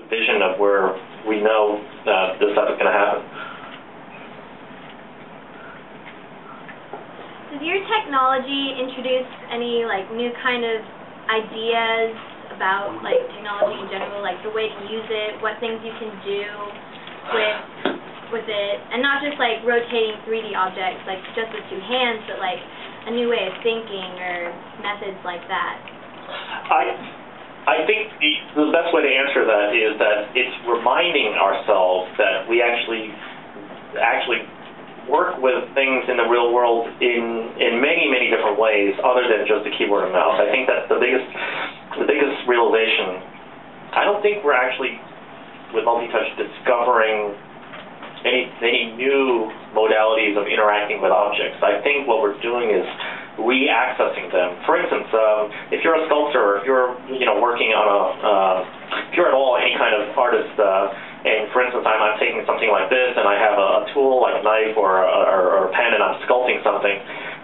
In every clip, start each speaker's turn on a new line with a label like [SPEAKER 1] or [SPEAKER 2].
[SPEAKER 1] vision of where we know this stuff is going to happen.
[SPEAKER 2] Does your technology introduce any new kind of ideas about technology in general, like the way to use it, what things you can do with it, and not just rotating 3D objects just with two hands, but a new way of thinking or methods like that?
[SPEAKER 1] I think the best way to answer that is that it's reminding ourselves that we actually work with things in the real world in many, many different ways other than just the keyboard and mouse. I think that's the biggest realization. I don't think we're actually, with multi-touch, discovering any new modalities of interacting with objects. I think what we're doing is re-accessing them. For instance, if you're a sculptor, if you're working on if you're at all any kind of artist, and for instance I'm taking something like this and I have a tool like a knife or a pen and I'm sculpting something,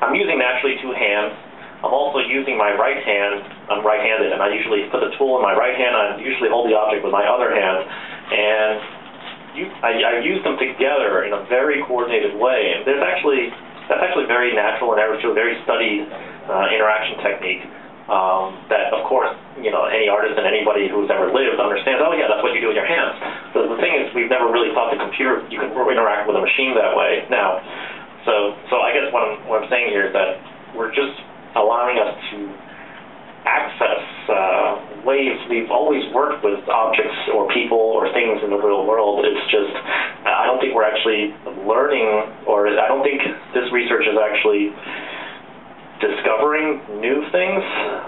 [SPEAKER 1] I'm using naturally two hands. I'm also using my right hand. I'm right-handed, and I usually put the tool in my right hand. I usually hold the object with my other hand, and I use them together in a very coordinated way. And that's actually very natural and actually a very studied interaction technique that, of course, any artist and anybody who's ever lived understands. Oh yeah, that's what you do with your hands. So the thing is, we've never really thought the computer you can interact with a machine that way. Now, so I guess what I'm saying here is that we're just allowing us to access ways we've always worked with objects or people or things in the real world. It's just, I don't think we're actually learning, or I don't think this research is actually discovering new things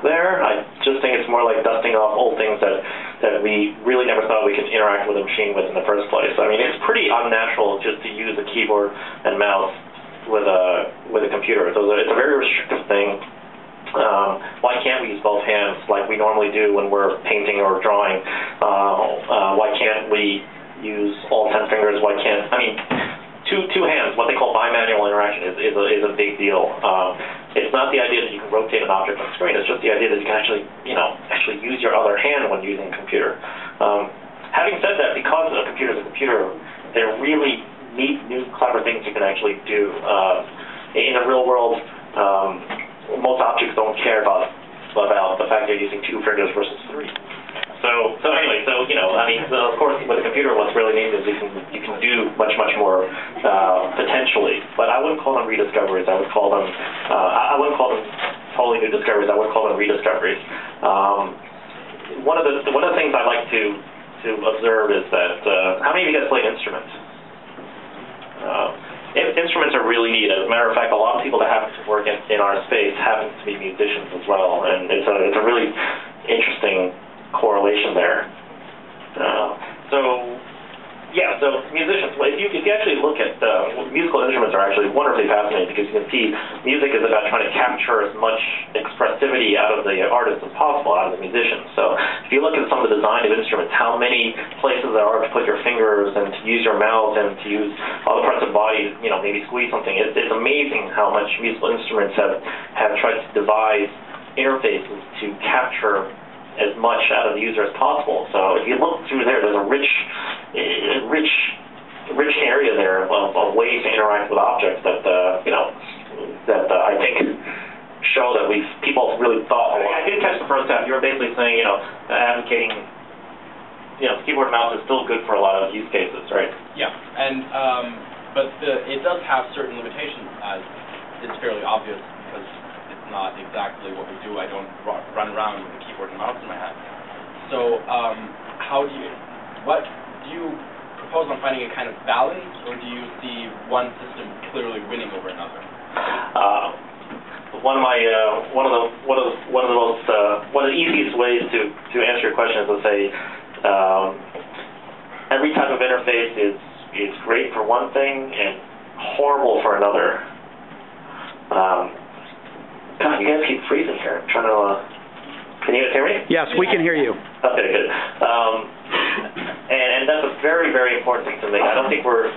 [SPEAKER 1] there. I just think it's more like dusting off old things that we really never thought we could interact with a machine with in the first place. I mean, it's pretty unnatural just to use a keyboard and mouse with a computer. So it's a very restrictive thing. Why can't we use both hands like we normally do when we're painting or drawing? Why can't we use all 10 fingers? Why can't, I mean, two hands, what they call bimanual interaction is a big deal. It's not the idea that you can rotate an object on the screen, it's just the idea that you can actually use your other hand when using a computer. Having said that, because a computer is a computer, there are really neat, new, clever things you can actually do. In the real world, most objects don't care about the fact they're using two fingers versus three. So anyway, I mean, of course, with a computer, what's really neat is you can do much more potentially. But I wouldn't call them rediscoveries. I would call them I wouldn't call them totally new discoveries. I would call them rediscoveries. One of the things I like to observe is that how many of you guys play instruments? Instruments are really neat. As a matter of fact, a lot of people that happen to work in our space happen to be musicians as well, and it's a really interesting correlation there. So musicians, if you actually look at musical instruments are actually wonderfully fascinating because you can see music is about trying to capture as much expressivity out of the artist as possible, out of the musician. So if you look at some of the design of instruments, how many places there are to put your fingers and to use your mouth and to use other parts of the body, maybe squeeze something, it's amazing how much musical instruments have tried to devise interfaces to capture as much out of the user as possible. So if you look through there, there's a rich area there of ways to interact with objects that I think show that people really thought. I did catch the first half. You were basically saying, advocating, keyboard and mouse is still good for a lot of use cases, right?
[SPEAKER 3] Yeah, and but it does have certain limitations, as it's fairly obvious because it's not exactly what we do. I don't run around with a keyboard and mouse in my hand. So, what do you propose on finding a kind of balance, or do you see one system clearly winning over another?
[SPEAKER 1] One of the easiest ways to answer your question is to say every type of interface is great for one thing and horrible for another. God, you guys keep freezing here. I'm trying to. Can you guys hear me?
[SPEAKER 4] Yes, we can hear you.
[SPEAKER 1] Okay, good. And that's a very, very important thing to make. I don't think we're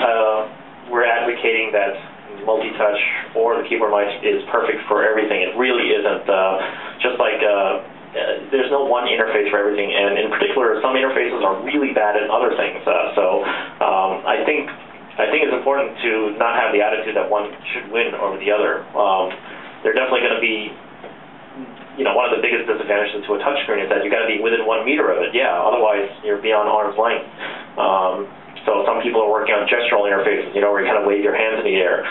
[SPEAKER 1] advocating that multi-touch or the keyboard mice is perfect for everything. It really isn't. Just like there's no one interface for everything, and in particular, some interfaces are really bad at other things. I think it's important to not have the attitude that one should win over the other. They're definitely going to be, one of the biggest disadvantages to a touchscreen is that you got to be within 1 meter of it. Yeah, otherwise you're beyond arm's length. So some people are working on gestural interfaces, where you kind of wave your hands in the air.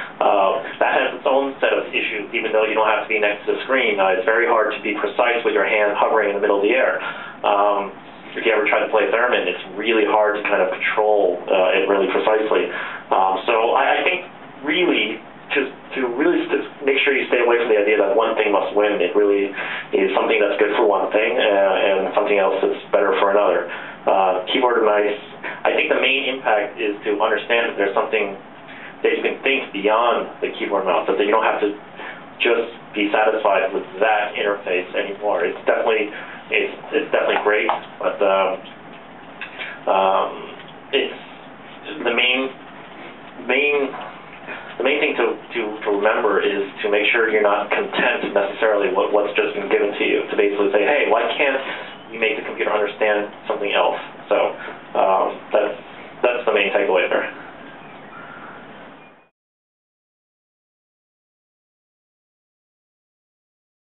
[SPEAKER 1] That has its own set of issues, even though you don't have to be next to the screen. It's very hard to be precise with your hand hovering in the middle of the air. If you ever try to play theremin, it's really hard to kind of control it really precisely. So I think really, to really make sure you stay away from the idea that one thing must win. It really is something that's good for one thing and something else that's better for another. Keyboard and mice, I think the main impact is to understand that there's something that you can think beyond the keyboard and mouse, that you don't have to just be satisfied with that interface anymore. It's definitely great, but it's the main thing to remember is to make sure you're not content necessarily with what's just been given to you. To basically say, hey, why can't you make the computer understand something else?